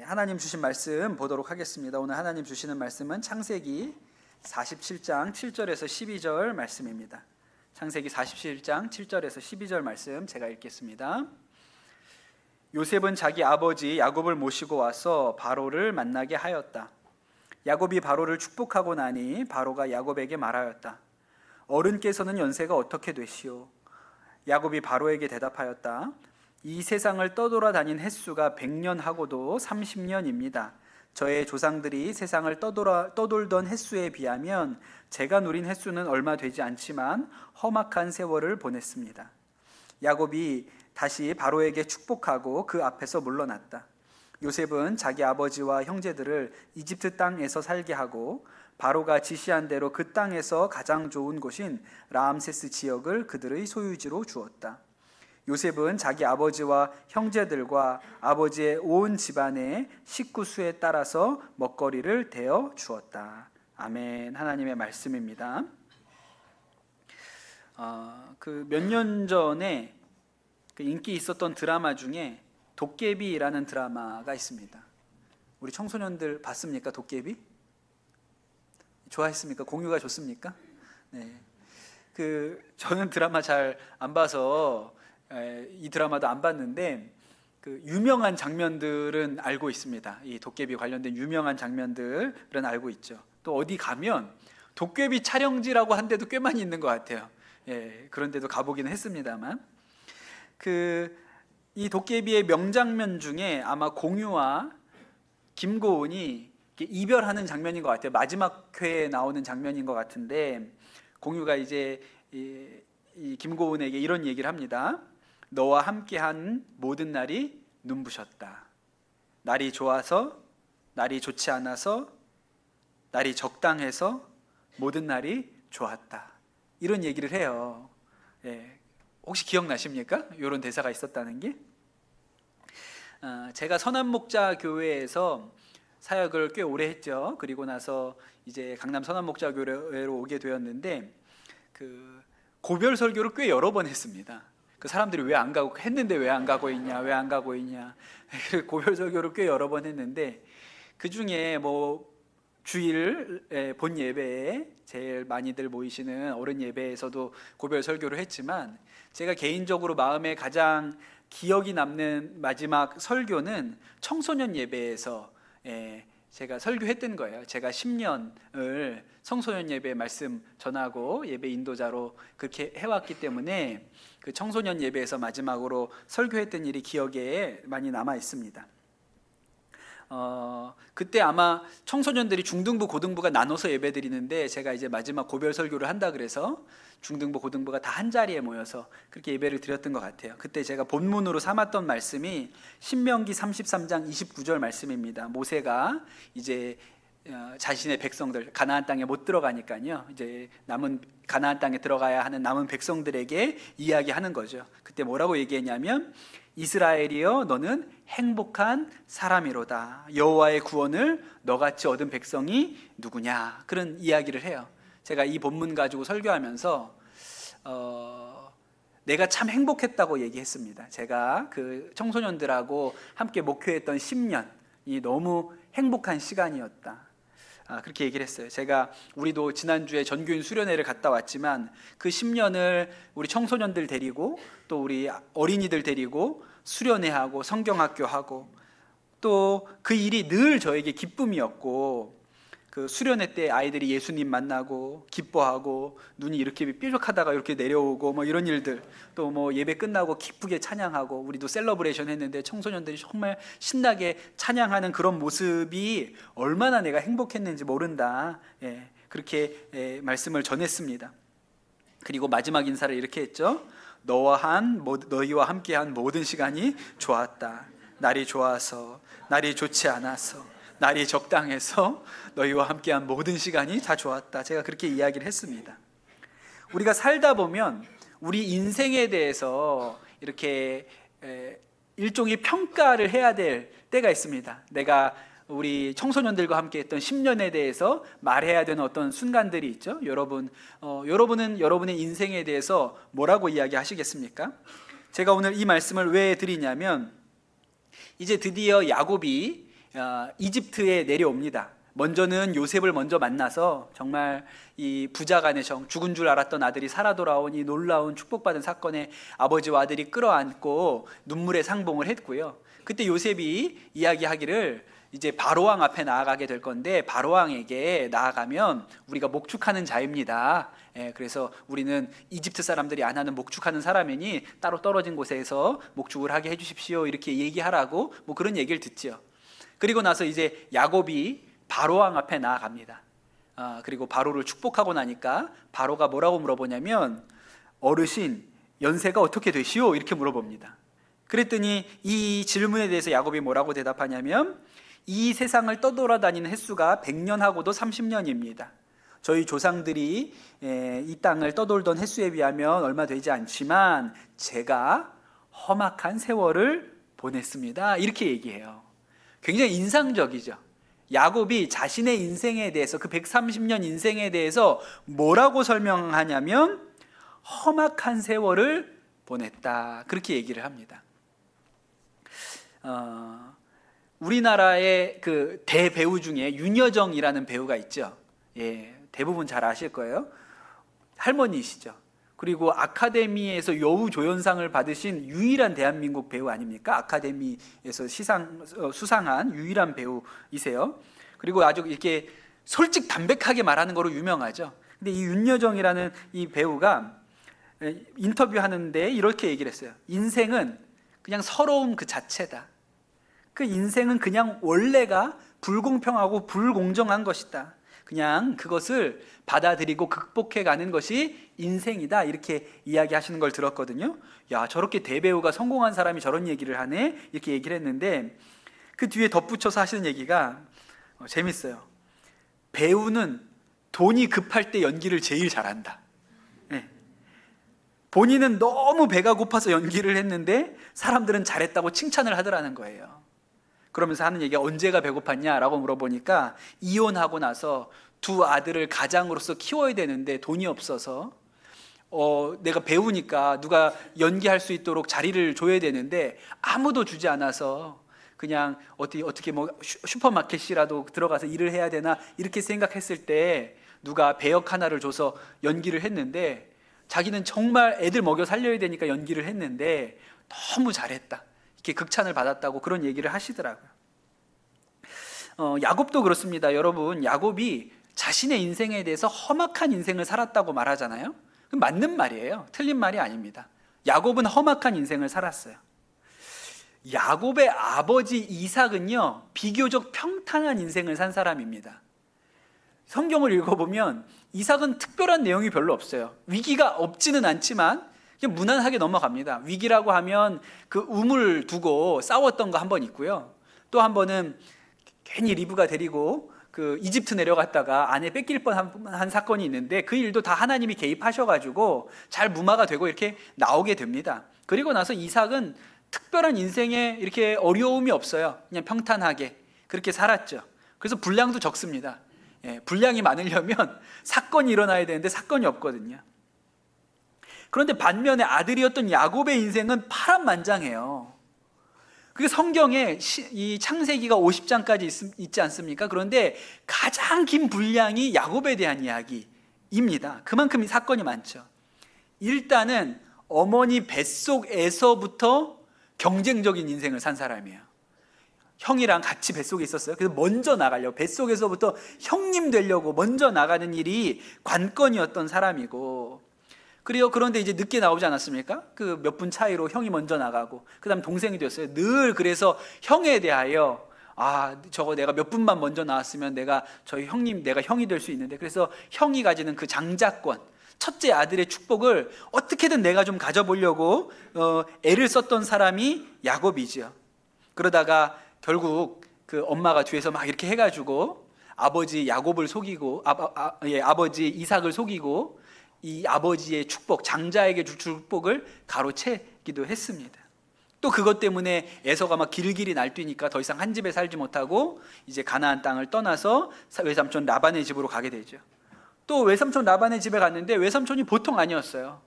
하나님 주신 말씀 보도록 하겠습니다. 오늘 하나님 주시는 말씀은 창세기 47장 7절에서 12절 말씀입니다. 창세기 47장 7절에서 12절 말씀 제가 읽겠습니다. 요셉은 자기 아버지 야곱을 모시고 와서 바로를 만나게 하였다. 야곱이 바로를 축복하고 나니 바로가 야곱에게 말하였다. 어른께서는 연세가 어떻게 되시오? 야곱이 바로에게 대답하였다. 이 세상을 떠돌아다닌 횟수가 100년하고도 30년입니다. 저의 조상들이 세상을 떠돌던 횟수에 비하면 제가 누린 횟수는 얼마 되지 않지만 험악한 세월을 보냈습니다. 야곱이 다시 바로에게 축복하고 그 앞에서 물러났다. 요셉은 자기 아버지와 형제들을 이집트 땅에서 살게 하고 바로가 지시한 대로 그 땅에서 가장 좋은 곳인 라암세스 지역을 그들의 소유지로 주었다. 요셉은 자기 아버지와 형제들과 아버지의 온 집안의 식구 수에 따라서 먹거리를 대어 주었다. 아멘. 하나님의 말씀입니다. 몇 년 전에 인기 있었던 드라마 중에 도깨비라는 드라마가 있습니다. 우리 청소년들 봤습니까? 도깨비? 좋아했습니까? 공유가 좋습니까? 네. 저는 드라마 잘 안 봐서 이 드라마도 안 봤는데 유명한 장면들은 알고 있습니다. 이 도깨비 관련된 유명한 장면들은 알고 있죠. 또 어디 가면 도깨비 촬영지라고 한 데도 꽤 많이 있는 것 같아요. 그런 데도 가보기는 했습니다만 이 도깨비의 명장면 중에 아마 공유와 김고은이 이별하는 장면인 것 같아요. 마지막 회에 나오는 장면인 것 같은데 공유가 이제 이 김고은에게 이런 얘기를 합니다. 너와 함께한 모든 날이 눈부셨다. 날이 좋아서, 날이 좋지 않아서, 날이 적당해서 모든 날이 좋았다. 이런 얘기를 해요. 혹시 기억나십니까? 이런 대사가 있었다는 게? 제가 선한목자교회에서 사역을 꽤 오래 했죠. 그리고 나서 이제 강남 선한목자교회로 오게 되었는데 고별 설교를 꽤 여러 번 했습니다. 사람들이 왜 안 가고 했는데 왜 안 가고 있냐, 왜 안 가고 있냐. 고별 설교를 꽤 여러 번 했는데 그 중에 주일 본 예배에 제일 많이들 모이시는 어른 예배에서도 고별 설교를 했지만 제가 개인적으로 마음에 가장 기억이 남는 마지막 설교는 청소년 예배에서 제가 설교했던 거예요. 제가 10년을 청소년 예배 말씀 전하고 예배 인도자로 그렇게 해왔기 때문에 그 청소년 예배에서 마지막으로 설교했던 일이 기억에 많이 남아 있습니다. 그때 아마 청소년들이 중등부, 고등부가 나눠서 예배 드리는데 제가 이제 마지막 고별 설교를 한다 그래서 중등부, 고등부가 다 한 자리에 모여서 그렇게 예배를 드렸던 것 같아요. 그때 제가 본문으로 삼았던 말씀이 신명기 33장 29절 말씀입니다. 모세가 이제 자신의 백성들 가나안 땅에 못 들어가니까요. 이제 남은 가나안 땅에 들어가야 하는 남은 백성들에게 이야기하는 거죠. 그때 뭐라고 얘기했냐면 이스라엘이여 너는 행복한 사람이로다. 여호와의 구원을 너같이 얻은 백성이 누구냐. 그런 이야기를 해요. 제가 이 본문 가지고 설교하면서 내가 참 행복했다고 얘기했습니다. 제가 그 청소년들하고 함께 목회했던 10년이 너무 행복한 시간이었다. 그렇게 얘기를 했어요. 우리도 지난주에 전교인 수련회를 갔다 왔지만 그 10년을 우리 청소년들 데리고 또 우리 어린이들 데리고 수련회하고 성경학교하고 또 그 일이 늘 저에게 기쁨이었고 그 수련회 때 아이들이 예수님 만나고 기뻐하고 눈이 이렇게 뾰족하다가 이렇게 내려오고 이런 일들 또 예배 끝나고 기쁘게 찬양하고 우리도 셀러브레이션 했는데 청소년들이 정말 신나게 찬양하는 그런 모습이 얼마나 내가 행복했는지 모른다. 그렇게 말씀을 전했습니다. 그리고 마지막 인사를 이렇게 했죠. 너희와 함께한 모든 시간이 좋았다. 날이 좋아서, 날이 좋지 않아서, 날이 적당해서 너희와 함께한 모든 시간이 다 좋았다. 제가 그렇게 이야기를 했습니다. 우리가 살다 보면 우리 인생에 대해서 이렇게 일종의 평가를 해야 될 때가 있습니다. 내가 우리 청소년들과 함께 했던 10년에 대해서 말해야 되는 어떤 순간들이 있죠. 여러분은 여러분의 인생에 대해서 뭐라고 이야기하시겠습니까? 제가 오늘 이 말씀을 왜 드리냐면 이제 드디어 야곱이 이집트에 내려옵니다. 먼저는 요셉을 먼저 만나서 정말 이 부자간의 죽은 줄 알았던 아들이 살아 돌아온 이 놀라운 축복받은 사건에 아버지와 아들이 끌어안고 눈물의 상봉을 했고요. 그때 요셉이 이야기하기를 이제 바로왕 앞에 나아가게 될 건데, 바로왕에게 나아가면 우리가 목축하는 자입니다. 그래서 우리는 이집트 사람들이 안 하는 목축하는 사람이니 따로 떨어진 곳에서 목축을 하게 해주십시오, 이렇게 얘기하라고 뭐 그런 얘기를 듣죠. 그리고 나서 이제 야곱이 바로왕 앞에 나아갑니다. 그리고 바로를 축복하고 나니까 바로가 뭐라고 물어보냐면, 어르신 연세가 어떻게 되시오? 이렇게 물어봅니다. 그랬더니 이 질문에 대해서 야곱이 뭐라고 대답하냐면, 이 세상을 떠돌아다니는 횟수가 100년하고도 30년입니다. 저희 조상들이 이 땅을 떠돌던 횟수에 비하면 얼마 되지 않지만 제가 험악한 세월을 보냈습니다, 이렇게 얘기해요. 굉장히 인상적이죠. 야곱이 자신의 인생에 대해서, 그 130년 인생에 대해서 뭐라고 설명하냐면 험악한 세월을 보냈다, 그렇게 얘기를 합니다. 우리나라의 그 대배우 중에 윤여정이라는 배우가 있죠. 대부분 잘 아실 거예요. 할머니이시죠. 그리고 아카데미에서 여우조연상을 받으신 유일한 대한민국 배우 아닙니까? 아카데미에서 수상한 유일한 배우이세요. 그리고 아주 이렇게 솔직 담백하게 말하는 거로 유명하죠. 근데 이 윤여정이라는 이 배우가 인터뷰하는데 이렇게 얘기를 했어요. 인생은 그냥 서러움 그 자체다. 그 인생은 그냥 원래가 불공평하고 불공정한 것이다. 그냥 그것을 받아들이고 극복해 가는 것이 인생이다, 이렇게 이야기하시는 걸 들었거든요. 야, 저렇게 대배우가 성공한 사람이 저런 얘기를 하네, 이렇게 얘기를 했는데, 그 뒤에 덧붙여서 하시는 얘기가 재밌어요. 배우는 돈이 급할 때 연기를 제일 잘한다. 본인은 너무 배가 고파서 연기를 했는데 사람들은 잘했다고 칭찬을 하더라는 거예요. 그러면서 하는 얘기가, 언제가 배고팠냐라고 물어보니까 이혼하고 나서 두 아들을 가장으로서 키워야 되는데 돈이 없어서 내가 배우니까 누가 연기할 수 있도록 자리를 줘야 되는데 아무도 주지 않아서 그냥 어떻게 뭐 슈퍼마켓이라도 들어가서 일을 해야 되나, 이렇게 생각했을 때 누가 배역 하나를 줘서 연기를 했는데, 자기는 정말 애들 먹여 살려야 되니까 연기를 했는데 너무 잘했다, 이렇게 극찬을 받았다고 그런 얘기를 하시더라고요. 야곱도 그렇습니다. 여러분, 야곱이 자신의 인생에 대해서 험악한 인생을 살았다고 말하잖아요. 그건 맞는 말이에요. 틀린 말이 아닙니다. 야곱은 험악한 인생을 살았어요. 야곱의 아버지 이삭은요, 비교적 평탄한 인생을 산 사람입니다. 성경을 읽어보면 이삭은 특별한 내용이 별로 없어요. 위기가 없지는 않지만 그냥 무난하게 넘어갑니다. 위기라고 하면 그 우물 두고 싸웠던 거 한 번 있고요. 또 한 번은 괜히 리브가 데리고 그 이집트 내려갔다가 아내 뺏길 뻔한 사건이 있는데, 그 일도 다 하나님이 개입하셔가지고 잘 무마가 되고 이렇게 나오게 됩니다. 그리고 나서 이삭은 특별한 인생에 이렇게 어려움이 없어요. 그냥 평탄하게 그렇게 살았죠. 그래서 분량도 적습니다. 분량이 많으려면 사건이 일어나야 되는데 사건이 없거든요. 그런데 반면에 아들이었던 야곱의 인생은 파란만장해요. 그게 성경에 이 창세기가 50장까지 있지 않습니까? 그런데 가장 긴 분량이 야곱에 대한 이야기입니다. 그만큼 이 사건이 많죠. 일단은 어머니 뱃속에서부터 경쟁적인 인생을 산 사람이에요. 형이랑 같이 뱃속에 있었어요. 그래서 먼저 나가려고, 뱃속에서부터 형님 되려고 먼저 나가는 일이 관건이었던 사람이고, 그런데 이제 늦게 나오지 않았습니까? 그 몇 분 차이로 형이 먼저 나가고 그 다음 동생이 됐어요. 늘 그래서 형에 대하여, 저거 내가 몇 분만 먼저 나왔으면 내가 형이 될 수 있는데, 그래서 형이 가지는 그 장자권, 첫째 아들의 축복을 어떻게든 내가 좀 가져보려고 애를 썼던 사람이 야곱이지요. 그러다가 결국 그 엄마가 뒤에서 막 이렇게 해가지고 아버지 야곱을 속이고 아버지 이삭을 속이고 이 아버지의 축복, 장자에게 줄 축복을 가로채기도 했습니다. 또 그것 때문에 에서가 막 길길이 날뛰니까 더 이상 한 집에 살지 못하고 이제 가나안 땅을 떠나서 외삼촌 라반의 집으로 가게 되죠. 또 외삼촌 라반의 집에 갔는데 외삼촌이 보통 아니었어요.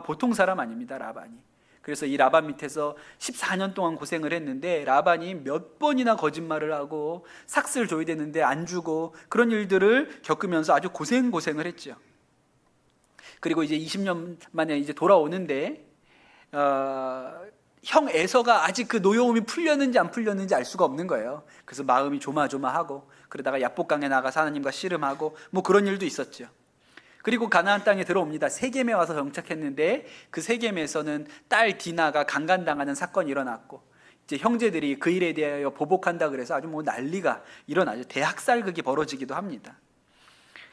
보통 사람 아닙니다, 라반이. 그래서 이 라반 밑에서 14년 동안 고생을 했는데 라반이 몇 번이나 거짓말을 하고 삭스를 줘야 되는데 안 주고 그런 일들을 겪으면서 아주 고생을 했죠. 그리고 이제 20년 만에 이제 돌아오는데 형 에서가 아직 그 노여움이 풀렸는지 안 풀렸는지 알 수가 없는 거예요. 그래서 마음이 조마조마하고 그러다가 야복강에 나가서 하나님과 씨름하고 뭐 그런 일도 있었죠. 그리고 가나안 땅에 들어옵니다. 세겜에 와서 정착했는데 그 세겜에서는 딸 디나가 강간당하는 사건이 일어났고 이제 형제들이 그 일에 대하여 보복한다 그래서 아주 뭐 난리가 일어나죠. 대학살극이 벌어지기도 합니다.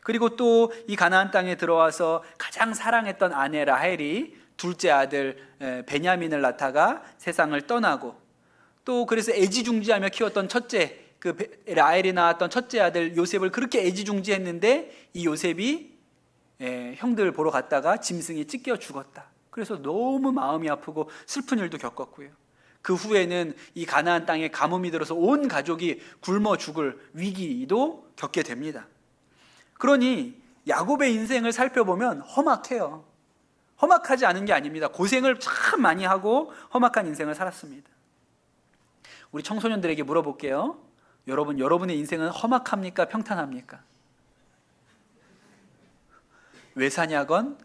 그리고 또 이 가나안 땅에 들어와서 가장 사랑했던 아내 라헬이 둘째 아들 베냐민을 낳다가 세상을 떠나고 또 그래서 애지중지하며 키웠던 첫째 그 라헬이 낳았던 첫째 아들 요셉을 그렇게 애지중지했는데 이 요셉이 형들 보러 갔다가 짐승이 찢겨 죽었다. 그래서 너무 마음이 아프고 슬픈 일도 겪었고요. 그 후에는 이 가나안 땅에 가뭄이 들어서 온 가족이 굶어 죽을 위기도 겪게 됩니다. 그러니 야곱의 인생을 살펴보면 험악해요. 험악하지 않은 게 아닙니다. 고생을 참 많이 하고 험악한 인생을 살았습니다. 우리 청소년들에게 물어볼게요. 여러분의 인생은 험악합니까? 평탄합니까? 왜 사냐건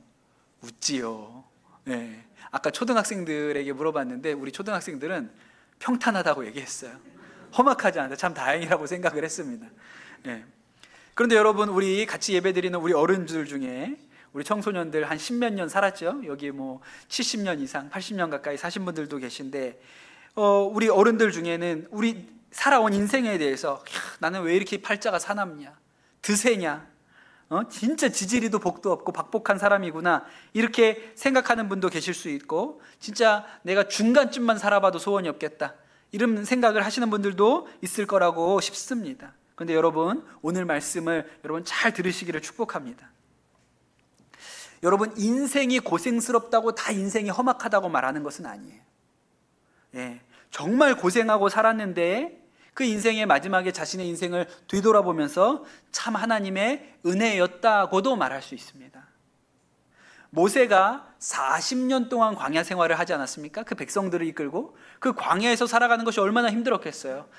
웃지요. 네. 아까 초등학생들에게 물어봤는데 우리 초등학생들은 평탄하다고 얘기했어요. 험악하지 않다. 참 다행이라고 생각을 했습니다. 네. 그런데 여러분, 우리 같이 예배드리는 우리 어른들 중에 우리 청소년들 한 10몇 년 살았죠. 여기 뭐 70년 이상, 80년 가까이 사신 분들도 계신데 우리 어른들 중에는 우리 살아온 인생에 대해서 나는 왜 이렇게 팔자가 사납냐, 드세냐, 진짜 지지리도 복도 없고 박복한 사람이구나 이렇게 생각하는 분도 계실 수 있고, 진짜 내가 중간쯤만 살아봐도 소원이 없겠다 이런 생각을 하시는 분들도 있을 거라고 싶습니다. 그런데 여러분, 오늘 말씀을 여러분 잘 들으시기를 축복합니다. 여러분, 인생이 고생스럽다고 다 인생이 험악하다고 말하는 것은 아니에요. 정말 고생하고 살았는데 그 인생의 마지막에 자신의 인생을 되돌아보면서 참 하나님의 은혜였다고도 말할 수 있습니다. 모세가 40년 동안 광야 생활을 하지 않았습니까? 그 백성들을 이끌고 그 광야에서 살아가는 것이 얼마나 힘들었겠어요.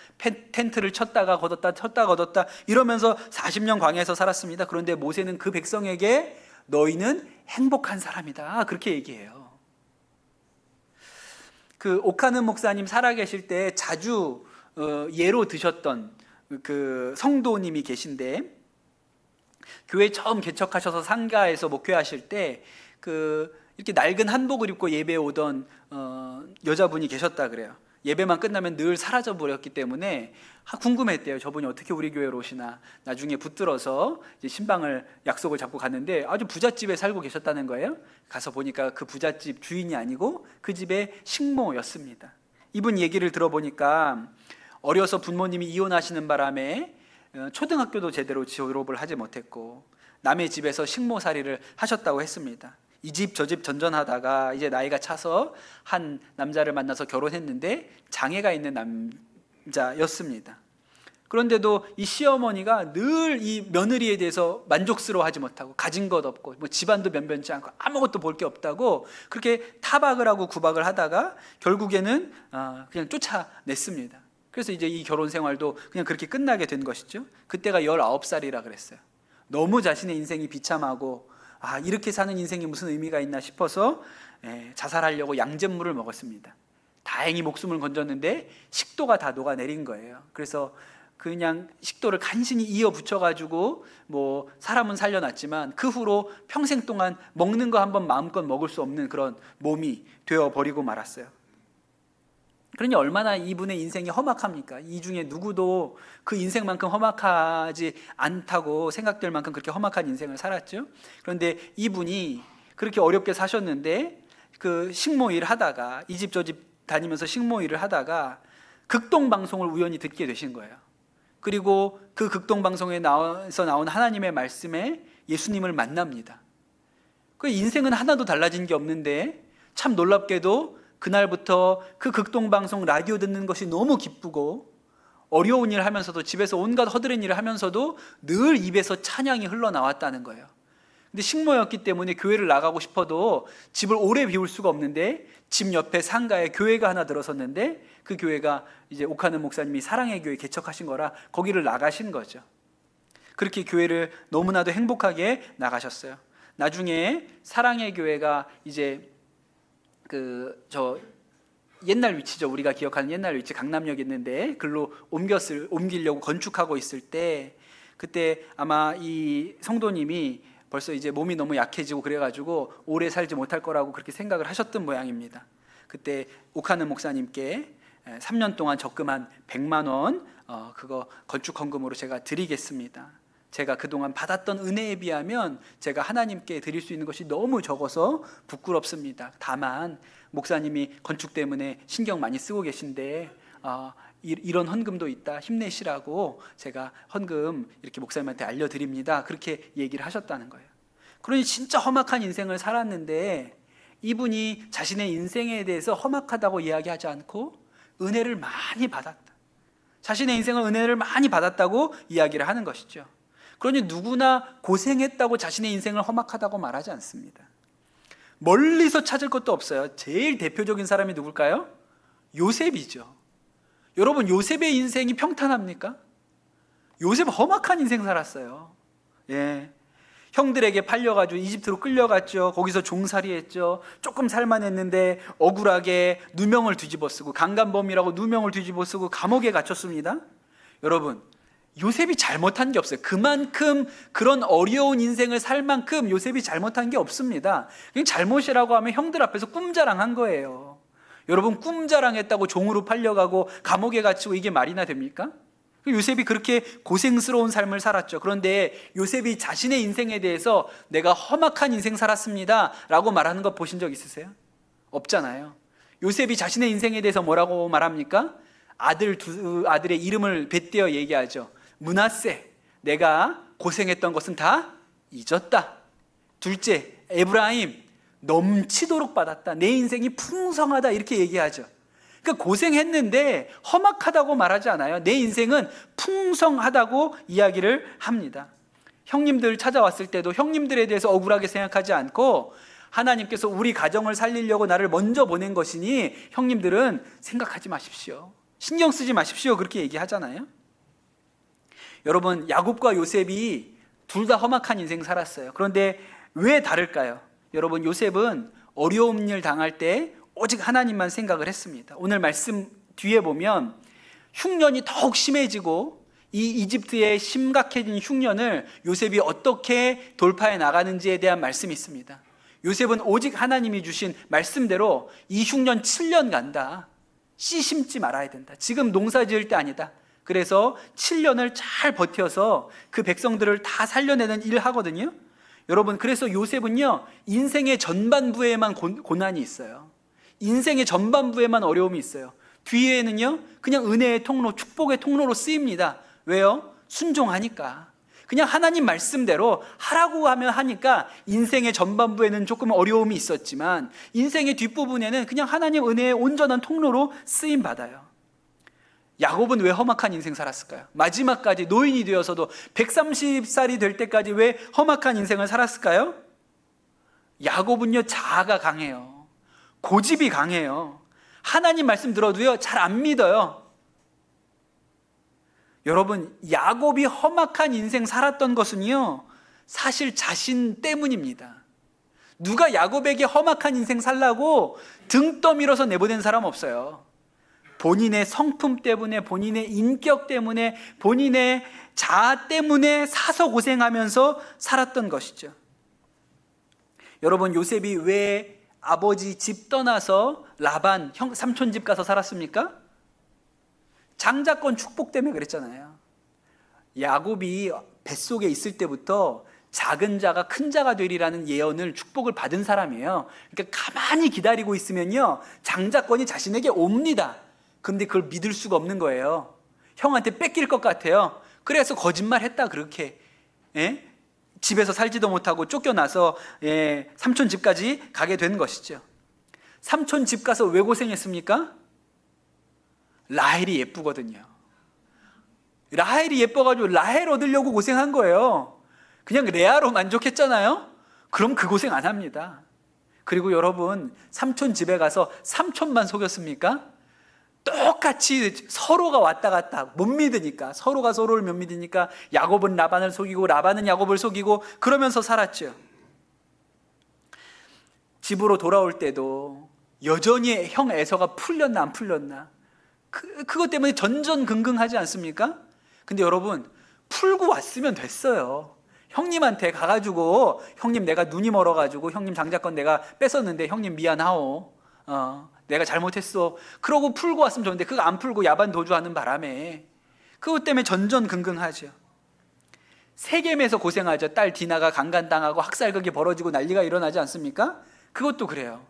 텐트를 쳤다가 걷었다 이러면서 40년 광야에서 살았습니다. 그런데 모세는 그 백성에게 너희는 행복한 사람이다 그렇게 얘기해요. 그 오카는 목사님 살아계실 때 자주 예로 드셨던 그 성도님이 계신데, 교회 처음 개척하셔서 상가에서 목회하실 때 그 이렇게 낡은 한복을 입고 예배에 오던 여자분이 계셨다 그래요. 예배만 끝나면 늘 사라져 버렸기 때문에 궁금했대요. 저분이 어떻게 우리 교회로 오시나. 나중에 붙들어서 이제 신방을 약속을 잡고 갔는데 아주 부잣집에 살고 계셨다는 거예요. 가서 보니까 그 부잣집 주인이 아니고 그 집의 식모였습니다. 이분 얘기를 들어보니까 어려서 부모님이 이혼하시는 바람에 초등학교도 제대로 졸업을 하지 못했고 남의 집에서 식모살이를 하셨다고 했습니다. 이 집 저 집 전전하다가 이제 나이가 차서 한 남자를 만나서 결혼했는데 장애가 있는 남자였습니다. 그런데도 이 시어머니가 늘 이 며느리에 대해서 만족스러워하지 못하고 가진 것 없고 뭐 집안도 변변치 않고 아무것도 볼 게 없다고 그렇게 타박을 하고 구박을 하다가 결국에는 그냥 쫓아냈습니다. 그래서 이제 이 결혼 생활도 그냥 그렇게 끝나게 된 것이죠. 그때가 19살이라 그랬어요. 너무 자신의 인생이 비참하고 이렇게 사는 인생이 무슨 의미가 있나 싶어서 자살하려고 양잿물을 먹었습니다. 다행히 목숨을 건졌는데 식도가 다 녹아내린 거예요. 그래서 그냥 식도를 간신히 이어 붙여가지고 뭐 사람은 살려놨지만 그 후로 평생 동안 먹는 거 한번 마음껏 먹을 수 없는 그런 몸이 되어버리고 말았어요. 그러니 얼마나 이분의 인생이 험악합니까? 이 중에 누구도 그 인생만큼 험악하지 않다고 생각될 만큼 그렇게 험악한 인생을 살았죠. 그런데 이분이 그렇게 어렵게 사셨는데 그 식모 일을 하다가 이 집 저 집 다니면서 식모 일을 하다가 극동방송을 우연히 듣게 되신 거예요. 그리고 그 극동방송에 나온 하나님의 말씀에 예수님을 만납니다. 그 인생은 하나도 달라진 게 없는데 참 놀랍게도 그날부터 그 극동방송 라디오 듣는 것이 너무 기쁘고 어려운 일을 하면서도 집에서 온갖 허드렛 일을 하면서도 늘 입에서 찬양이 흘러나왔다는 거예요. 근데 식모였기 때문에 교회를 나가고 싶어도 집을 오래 비울 수가 없는데 집 옆에 상가에 교회가 하나 들어섰는데 그 교회가 이제 오카는 목사님이 사랑의 교회 개척하신 거라 거기를 나가신 거죠. 그렇게 교회를 너무나도 행복하게 나가셨어요. 나중에 사랑의 교회가 이제 저 옛날 위치죠. 우리가 기억하는 옛날 위치 강남역에 있는데 글로 옮기려고 건축하고 있을 때 그때 아마 이 성도님이 벌써 이제 몸이 너무 약해지고 그래가지고 오래 살지 못할 거라고 그렇게 생각을 하셨던 모양입니다. 그때 오카는 목사님께 3년 동안 적금한 100만 원 그거 건축 헌금으로 제가 드리겠습니다. 제가 그동안 받았던 은혜에 비하면 제가 하나님께 드릴 수 있는 것이 너무 적어서 부끄럽습니다. 다만 목사님이 건축 때문에 신경 많이 쓰고 계신데 이런 헌금도 있다, 힘내시라고 제가 헌금 이렇게 목사님한테 알려드립니다. 그렇게 얘기를 하셨다는 거예요. 그러니 진짜 험악한 인생을 살았는데 이분이 자신의 인생에 대해서 험악하다고 이야기하지 않고 은혜를 많이 받았다, 자신의 인생을 은혜를 많이 받았다고 이야기를 하는 것이죠. 그러니 누구나 고생했다고 자신의 인생을 험악하다고 말하지 않습니다. 멀리서 찾을 것도 없어요. 제일 대표적인 사람이 누굴까요? 요셉이죠. 여러분, 요셉의 인생이 평탄합니까? 요셉 험악한 인생 살았어요. 예. 형들에게 팔려가지고 이집트로 끌려갔죠. 거기서 종살이했죠. 조금 살만했는데 억울하게 누명을 뒤집어 쓰고, 강간범이라고 누명을 뒤집어 쓰고 감옥에 갇혔습니다. 여러분, 요셉이 잘못한 게 없어요. 그만큼 그런 어려운 인생을 살 만큼 요셉이 잘못한 게 없습니다. 그냥 잘못이라고 하면 형들 앞에서 꿈자랑한 거예요. 여러분, 꿈자랑했다고 종으로 팔려가고 감옥에 갇히고 이게 말이나 됩니까? 요셉이 그렇게 고생스러운 삶을 살았죠. 그런데 요셉이 자신의 인생에 대해서 내가 험악한 인생 살았습니다 라고 말하는 거 보신 적 있으세요? 없잖아요. 요셉이 자신의 인생에 대해서 뭐라고 말합니까? 아들의 이름을 뱉대어 얘기하죠. 므낫세, 내가 고생했던 것은 다 잊었다. 둘째, 에브라임, 넘치도록 받았다. 내 인생이 풍성하다. 이렇게 얘기하죠. 그러니까 고생했는데 험악하다고 말하지 않아요. 내 인생은 풍성하다고 이야기를 합니다. 형님들 찾아왔을 때도 형님들에 대해서 억울하게 생각하지 않고 하나님께서 우리 가정을 살리려고 나를 먼저 보낸 것이니 형님들은 생각하지 마십시오, 신경 쓰지 마십시오, 그렇게 얘기하잖아요. 여러분, 야곱과 요셉이 둘 다 험악한 인생 살았어요. 그런데 왜 다를까요? 여러분, 요셉은 어려운 일 당할 때 오직 하나님만 생각을 했습니다. 오늘 말씀 뒤에 보면 흉년이 더욱 심해지고 이 이집트의 심각해진 흉년을 요셉이 어떻게 돌파해 나가는지에 대한 말씀이 있습니다. 요셉은 오직 하나님이 주신 말씀대로 이 흉년 7년 간다, 씨 심지 말아야 된다, 지금 농사 지을 때 아니다, 그래서 7년을 잘 버텨서 그 백성들을 다 살려내는 일을 하거든요. 여러분, 그래서 요셉은요, 인생의 전반부에만 고난이 있어요. 인생의 전반부에만 어려움이 있어요. 뒤에는요, 그냥 은혜의 통로, 축복의 통로로 쓰입니다. 왜요? 순종하니까. 그냥 하나님 말씀대로 하라고 하면 하니까 인생의 전반부에는 조금 어려움이 있었지만 인생의 뒷부분에는 그냥 하나님 은혜의 온전한 통로로 쓰임 받아요. 야곱은 왜 험악한 인생 살았을까요? 마지막까지 노인이 되어서도 130살이 될 때까지 왜 험악한 인생을 살았을까요? 야곱은요, 자아가 강해요. 고집이 강해요. 하나님 말씀 들어도요, 잘 안 믿어요. 여러분, 야곱이 험악한 인생 살았던 것은요, 사실 자신 때문입니다. 누가 야곱에게 험악한 인생 살라고 등 떠밀어서 내보낸 사람 없어요. 본인의 성품 때문에, 본인의 인격 때문에, 본인의 자아 때문에 사서 고생하면서 살았던 것이죠. 여러분, 요셉이 왜 아버지 집 떠나서 라반 삼촌 집 가서 살았습니까? 장자권 축복 때문에 그랬잖아요. 야곱이 뱃속에 있을 때부터 작은 자가 큰 자가 되리라는 예언을, 축복을 받은 사람이에요. 그러니까 가만히 기다리고 있으면요, 장자권이 자신에게 옵니다. 근데 그걸 믿을 수가 없는 거예요. 형한테 뺏길 것 같아요. 그래서 거짓말했다, 그렇게. 예? 집에서 살지도 못하고 쫓겨나서 삼촌 집까지 가게 된 것이죠. 삼촌 집 가서 왜 고생했습니까? 라헬이 예쁘거든요. 라헬이 예뻐가지고 라헬 얻으려고 고생한 거예요. 그냥 레아로 만족했잖아요. 그럼 그 고생 안 합니다. 그리고 여러분, 삼촌 집에 가서 삼촌만 속였습니까? 똑같이 서로가 왔다 갔다 못 믿으니까, 서로가 서로를 못 믿으니까 야곱은 라반을 속이고 라반은 야곱을 속이고 그러면서 살았죠. 집으로 돌아올 때도 여전히 형 에서가 풀렸나 안 풀렸나, 그것 때문에 전전긍긍하지 않습니까? 근데 여러분, 풀고 왔으면 됐어요. 형님한테 가가지고, 형님 내가 눈이 멀어가지고 형님 장자권 내가 뺏었는데 형님 미안하오, 내가 잘못했어, 그러고 풀고 왔으면 좋은데 그거 안 풀고 야반 도주하는 바람에 그것 때문에 전전긍긍하죠. 세겜에서 고생하죠. 딸 디나가 강간당하고 학살극이 벌어지고 난리가 일어나지 않습니까? 그것도 그래요.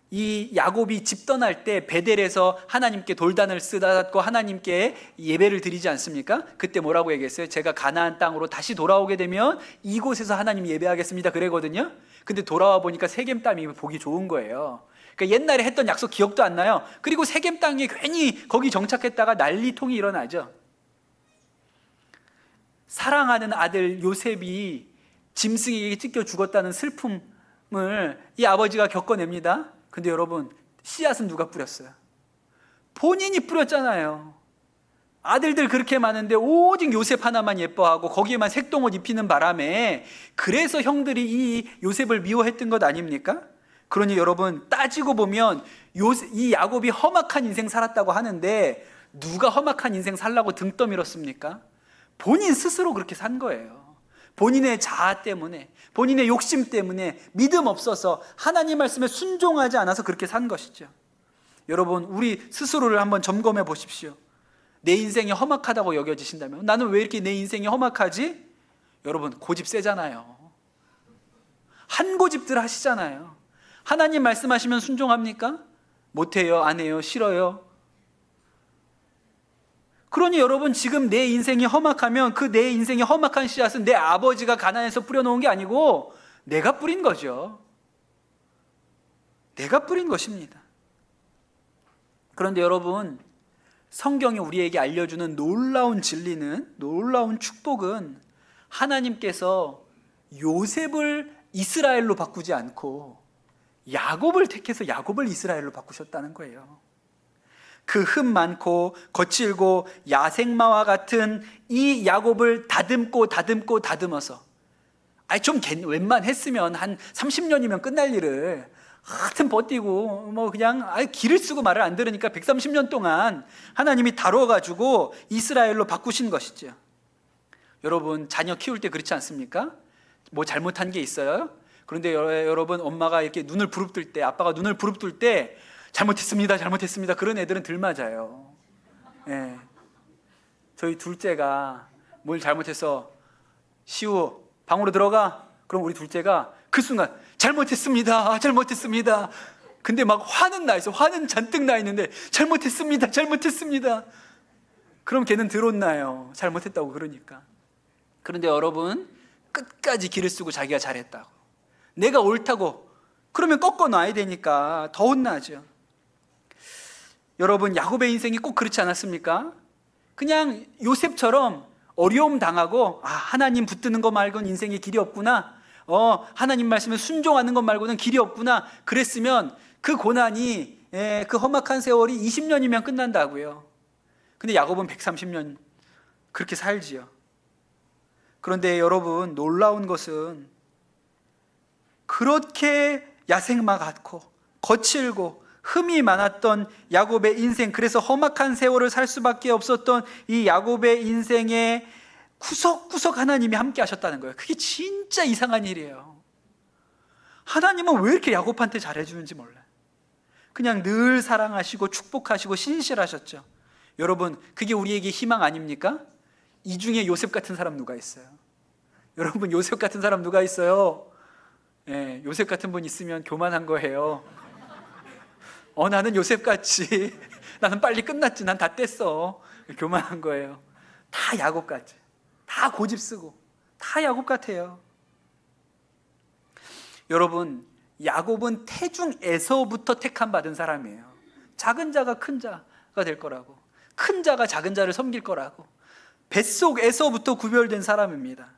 이 야곱이 집 떠날 때 베델에서 하나님께 돌단을 쓰다듬고 하나님께 예배를 드리지 않습니까? 그때 뭐라고 얘기했어요? 제가 가나안 땅으로 다시 돌아오게 되면 이곳에서 하나님 예배하겠습니다 그러거든요. 근데 돌아와 보니까 세겜 땅이 보기 좋은 거예요. 그러니까 옛날에 했던 약속 기억도 안 나요. 그리고 세겜 땅에 괜히 거기 정착했다가 난리통이 일어나죠. 사랑하는 아들 요셉이 짐승에게 찢겨 죽었다는 슬픔을 이 아버지가 겪어냅니다. 근데 여러분, 씨앗은 누가 뿌렸어요? 본인이 뿌렸잖아요. 아들들 그렇게 많은데 오직 요셉 하나만 예뻐하고 거기에만 색동옷 입히는 바람에 그래서 형들이 이 요셉을 미워했던 것 아닙니까? 그러니 여러분, 따지고 보면 이 야곱이 험악한 인생 살았다고 하는데 누가 험악한 인생 살라고 등 떠밀었습니까? 본인 스스로 그렇게 산 거예요. 본인의 자아 때문에, 본인의 욕심 때문에, 믿음 없어서 하나님 말씀에 순종하지 않아서 그렇게 산 것이죠. 여러분, 우리 스스로를 한번 점검해 보십시오. 내 인생이 험악하다고 여겨지신다면, 나는 왜 이렇게 내 인생이 험악하지? 여러분, 고집 세잖아요. 한 고집들 하시잖아요. 하나님 말씀하시면 순종합니까? 못해요, 안 해요, 싫어요. 그러니 여러분, 지금 내 인생이 험악하면 그 내 인생의 험악한 씨앗은 내 아버지가 가나안에서 뿌려놓은 게 아니고 내가 뿌린 거죠. 내가 뿌린 것입니다. 그런데 여러분, 성경이 우리에게 알려주는 놀라운 진리는, 놀라운 축복은 하나님께서 요셉을 이스라엘로 바꾸지 않고 야곱을 택해서 야곱을 이스라엘로 바꾸셨다는 거예요. 그 흠 많고 거칠고 야생마와 같은 이 야곱을 다듬어서, 좀 웬만했으면 한 30년이면 끝날 일을 하여튼 버티고 그냥 기를 쓰고 말을 안 들으니까 130년 동안 하나님이 다뤄가지고 이스라엘로 바꾸신 것이죠. 여러분, 자녀 키울 때 그렇지 않습니까? 뭐 잘못한 게 있어요? 그런데 여러분, 엄마가 이렇게 눈을 부릅뜰 때, 아빠가 눈을 부릅뜰 때 잘못했습니다 그런 애들은 들 맞아요. 네. 저희 둘째가 뭘 잘못해서 시우 방으로 들어가, 그럼 우리 둘째가 그 순간 잘못했습니다 근데 막 화는 나 있어. 화는 잔뜩 나 있는데 잘못했습니다 그럼 걔는 들 혼나요. 잘못했다고 그러니까. 그런데 여러분, 끝까지 기를 쓰고 자기가 잘했다고, 내가 옳다고 그러면 꺾어 놔야 되니까 더 혼나죠. 여러분, 야곱의 인생이 꼭 그렇지 않았습니까? 그냥 요셉처럼 어려움 당하고 하나님 붙드는 거 말고는 인생에 길이 없구나, 하나님 말씀에 순종하는 것 말고는 길이 없구나 그랬으면 그 고난이, 그 험악한 세월이 20년이면 끝난다고요. 근데 야곱은 130년 그렇게 살지요. 그런데 여러분, 놀라운 것은 그렇게 야생마 같고 거칠고 흠이 많았던 야곱의 인생, 그래서 험악한 세월을 살 수밖에 없었던 이 야곱의 인생에 구석구석 하나님이 함께 하셨다는 거예요. 그게 진짜 이상한 일이에요. 하나님은 왜 이렇게 야곱한테 잘해주는지 몰라요. 그냥 늘 사랑하시고 축복하시고 신실하셨죠. 여러분, 그게 우리에게 희망 아닙니까? 이 중에 요셉 같은 사람 누가 있어요? 여러분, 요셉 같은 사람 누가 있어요? 요셉 같은 분 있으면 교만한 거예요. 나는 요셉같이 나는 빨리 끝났지, 난 다 뗐어, 교만한 거예요. 다 야곱같이, 다 고집 쓰고 다 야곱 같아요. 여러분, 야곱은 태중 에서부터 택함 받은 사람이에요. 작은 자가 큰 자가 될 거라고, 큰 자가 작은 자를 섬길 거라고 뱃속에서부터 구별된 사람입니다.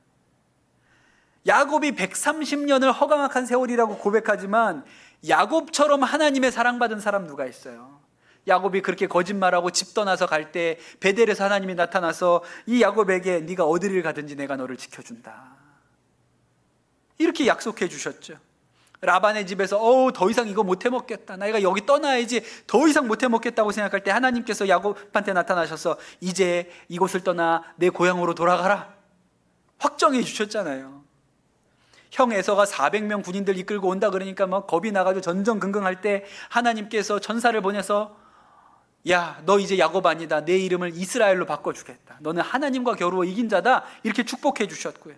야곱이 130년을 허강악한 세월이라고 고백하지만 야곱처럼 하나님의 사랑받은 사람 누가 있어요? 야곱이 그렇게 거짓말하고 집 떠나서 갈 때 베델에서 하나님이 나타나서 이 야곱에게 네가 어디를 가든지 내가 너를 지켜준다, 이렇게 약속해 주셨죠. 라반의 집에서 더 이상 이거 못 해먹겠다, 내가 여기 떠나야지, 더 이상 못 해먹겠다고 생각할 때 하나님께서 야곱한테 나타나셔서 이제 이곳을 떠나 내 고향으로 돌아가라 확정해 주셨잖아요. 형 에서가 400명 군인들 이끌고 온다 그러니까 막 겁이 나가지고 전전긍긍할 때 하나님께서 전사를 보내서 야, 너 이제 야곱 아니다, 내 이름을 이스라엘로 바꿔주겠다, 너는 하나님과 겨루어 이긴 자다, 이렇게 축복해 주셨고요.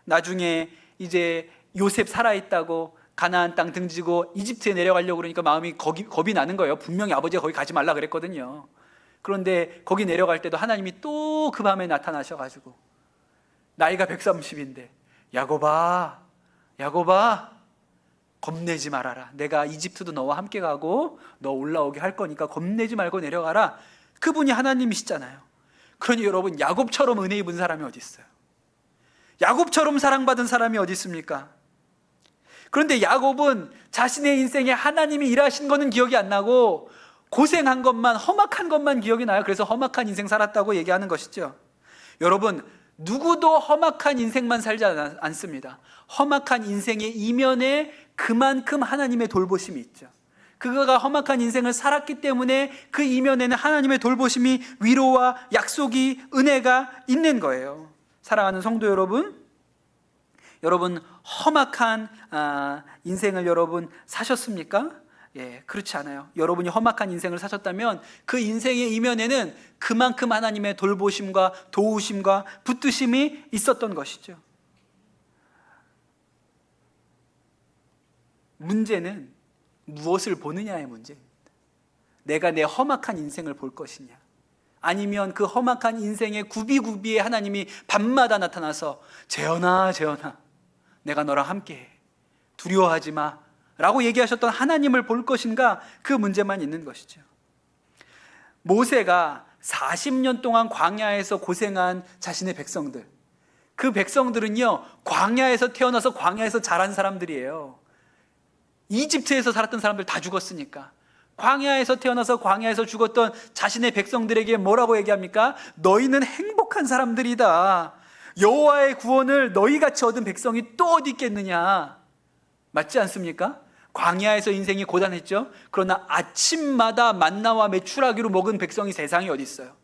나중에 이제 요셉 살아있다고 가나안 땅 등지고 이집트에 내려가려고 그러니까 마음이 겁이 나는 거예요. 분명히 아버지가 거기 가지 말라 그랬거든요. 그런데 거기 내려갈 때도 하나님이 또 그 밤에 나타나셔가지고 나이가 130인데 야곱아, 야곱아, 겁내지 말아라, 내가 이집트도 너와 함께 가고 너 올라오게 할 거니까 겁내지 말고 내려가라. 그분이 하나님이시잖아요. 그러니 여러분, 야곱처럼 은혜 입은 사람이 어디 있어요? 야곱처럼 사랑받은 사람이 어디 있습니까? 그런데 야곱은 자신의 인생에 하나님이 일하신 거는 기억이 안 나고 고생한 것만, 험악한 것만 기억이 나요. 그래서 험악한 인생 살았다고 얘기하는 것이죠. 여러분, 누구도 험악한 인생만 살지 않습니다. 험악한 인생의 이면에 그만큼 하나님의 돌보심이 있죠. 그가 험악한 인생을 살았기 때문에 그 이면에는 하나님의 돌보심이, 위로와 약속이, 은혜가 있는 거예요. 사랑하는 성도 여러분, 여러분 험악한 인생을 여러분 사셨습니까? 예, 그렇지 않아요. 여러분이 험악한 인생을 사셨다면 그 인생의 이면에는 그만큼 하나님의 돌보심과 도우심과 붙드심이 있었던 것이죠. 문제는 무엇을 보느냐의 문제입니다. 내가 내 험악한 인생을 볼 것이냐, 아니면 그 험악한 인생의 구비구비에 하나님이 밤마다 나타나서 재현아, 재현아, 내가 너랑 함께해, 두려워하지 마 라고 얘기하셨던 하나님을 볼 것인가, 그 문제만 있는 것이죠. 모세가 40년 동안 광야에서 고생한 자신의 백성들, 그 백성들은요 광야에서 태어나서 광야에서 자란 사람들이에요. 이집트에서 살았던 사람들 다 죽었으니까 광야에서 태어나서 광야에서 죽었던 자신의 백성들에게 뭐라고 얘기합니까? 너희는 행복한 사람들이다, 여호와의 구원을 너희같이 얻은 백성이 또 어디 있겠느냐. 맞지 않습니까? 광야에서 인생이 고단했죠. 그러나 아침마다 만나와 메추라기로 먹은 백성이 세상에 어디 있어요?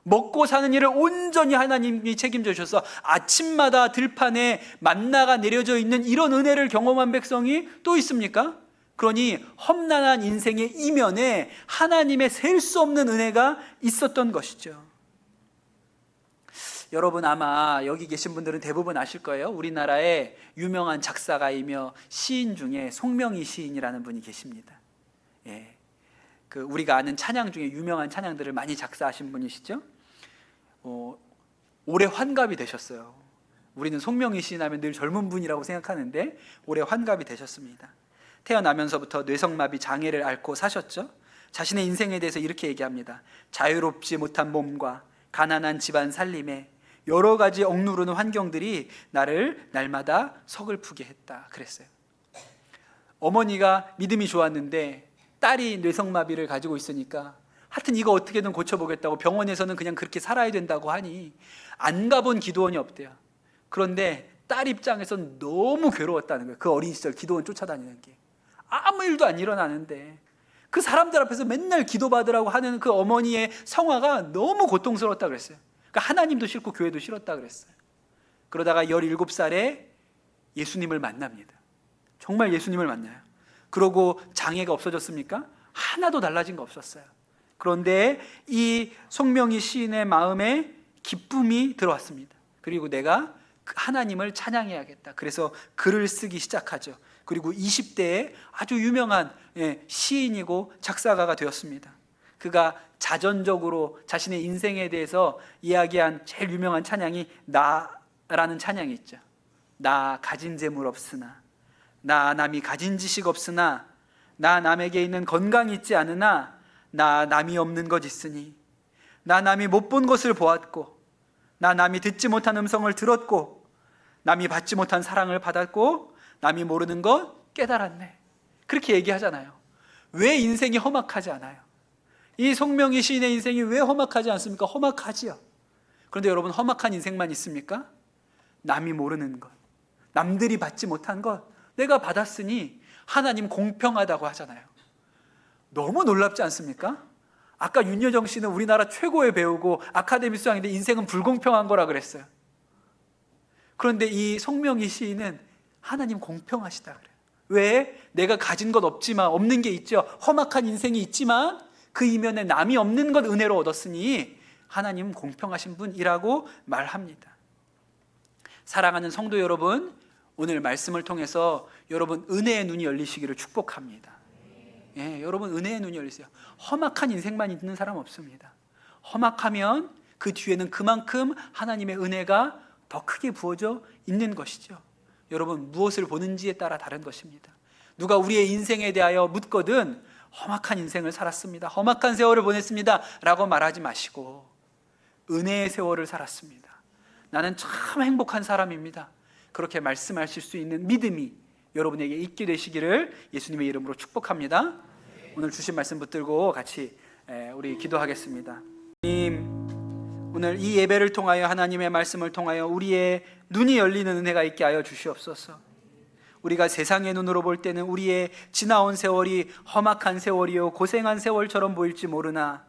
먹고 사는 일을 온전히 하나님이 책임져 주셔서 아침마다 들판에 만나가 내려져 있는 이런 은혜를 경험한 백성이 또 있습니까? 그러니 험난한 인생의 이면에 하나님의 셀 수 없는 은혜가 있었던 것이죠. 여러분 아마 여기 계신 분들은 대부분 아실 거예요. 우리나라의 유명한 작사가이며 시인 중에 송명희 시인이라는 분이 계십니다. 예, 그 우리가 아는 찬양 중에 유명한 찬양들을 많이 작사하신 분이시죠. 올해 환갑이 되셨어요. 우리는 송명희 시인 하면 늘 젊은 분이라고 생각하는데 올해 환갑이 되셨습니다. 태어나면서부터 뇌성마비 장애를 앓고 사셨죠. 자신의 인생에 대해서 이렇게 얘기합니다. 자유롭지 못한 몸과 가난한 집안 살림에 여러 가지 억누르는 환경들이 나를 날마다 서글프게 했다 그랬어요. 어머니가 믿음이 좋았는데 딸이 뇌성마비를 가지고 있으니까 하여튼 이거 어떻게든 고쳐보겠다고 병원에서는 그냥 그렇게 살아야 된다고 하니 안 가본 기도원이 없대요. 그런데 딸 입장에선 너무 괴로웠다는 거예요. 그 어린 시절 기도원 쫓아다니는 게 아무 일도 안 일어나는데 그 사람들 앞에서 맨날 기도받으라고 하는 그 어머니의 성화가 너무 고통스러웠다 그랬어요. 그러니까 하나님도 싫고 교회도 싫었다 그랬어요. 그러다가 17살에 예수님을 만납니다. 정말 예수님을 만나요. 그러고 장애가 없어졌습니까? 하나도 달라진 거 없었어요. 그런데 이 송명희 시인의 마음에 기쁨이 들어왔습니다. 그리고 내가 하나님을 찬양해야겠다. 그래서 글을 쓰기 시작하죠. 그리고 20대에 아주 유명한 시인이고 작사가가 되었습니다. 그가 자전적으로 자신의 인생에 대해서 이야기한 제일 유명한 찬양이 나라는 찬양이 있죠. 나 가진 재물 없으나, 나 남이 가진 지식 없으나, 나 남에게 있는 건강이 있지 않으나, 나 남이 없는 것 있으니, 나 남이 못 본 것을 보았고, 나 남이 듣지 못한 음성을 들었고, 남이 받지 못한 사랑을 받았고 남이 모르는 것 깨달았네. 그렇게 얘기하잖아요. 왜 인생이 험악하지 않아요? 이 송명희 시인의 인생이 왜 험악하지 않습니까? 험악하지요. 그런데 여러분, 험악한 인생만 있습니까? 남이 모르는 것, 남들이 받지 못한 것 내가 받았으니 하나님 공평하다고 하잖아요. 너무 놀랍지 않습니까? 아까 윤여정 씨는 우리나라 최고의 배우고 아카데미 수상인데 인생은 불공평한 거라 그랬어요. 그런데 이 송명희 시인은 하나님 공평하시다 그래요. 왜? 내가 가진 것 없지만, 없는 게 있죠. 험악한 인생이 있지만 그 이면에 남이 없는 것 은혜로 얻었으니 하나님은 공평하신 분이라고 말합니다. 사랑하는 성도 여러분, 오늘 말씀을 통해서 여러분 은혜의 눈이 열리시기를 축복합니다. 예, 여러분 은혜의 눈이 열리세요. 험악한 인생만 있는 사람 없습니다. 험악하면 그 뒤에는 그만큼 하나님의 은혜가 더 크게 부어져 있는 것이죠. 여러분, 무엇을 보는지에 따라 다른 것입니다. 누가 우리의 인생에 대하여 묻거든 험악한 인생을 살았습니다, 험악한 세월을 보냈습니다 라고 말하지 마시고 은혜의 세월을 살았습니다, 나는 참 행복한 사람입니다, 그렇게 말씀하실 수 있는 믿음이 여러분에게 있게 되시기를 예수님의 이름으로 축복합니다. 오늘 주신 말씀 붙들고 같이 우리 기도하겠습니다. 주님, 오늘 이 예배를 통하여 하나님의 말씀을 통하여 우리의 눈이 열리는 은혜가 있게 하여 주시옵소서. 우리가 세상의 눈으로 볼 때는 우리의 지나온 세월이 험악한 세월이요 고생한 세월처럼 보일지 모르나,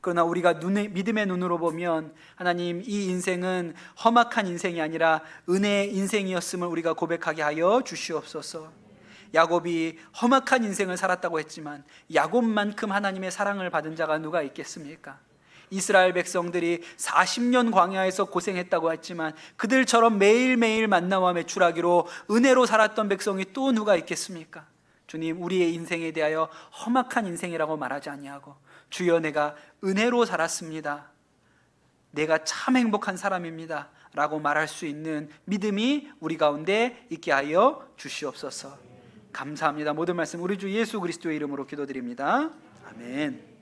그러나 우리가 믿음의 눈으로 보면 하나님, 이 인생은 험악한 인생이 아니라 은혜의 인생이었음을 우리가 고백하게 하여 주시옵소서. 야곱이 험악한 인생을 살았다고 했지만 야곱만큼 하나님의 사랑을 받은 자가 누가 있겠습니까? 이스라엘 백성들이 40년 광야에서 고생했다고 했지만 그들처럼 매일매일 만나와 매출하기로 은혜로 살았던 백성이 또 누가 있겠습니까? 주님, 우리의 인생에 대하여 험악한 인생이라고 말하지 아니하고 주여, 내가 은혜로 살았습니다, 내가 참 행복한 사람입니다 라고 말할 수 있는 믿음이 우리 가운데 있게 하여 주시옵소서. 감사합니다. 모든 말씀 우리 주 예수 그리스도의 이름으로 기도드립니다. 아멘.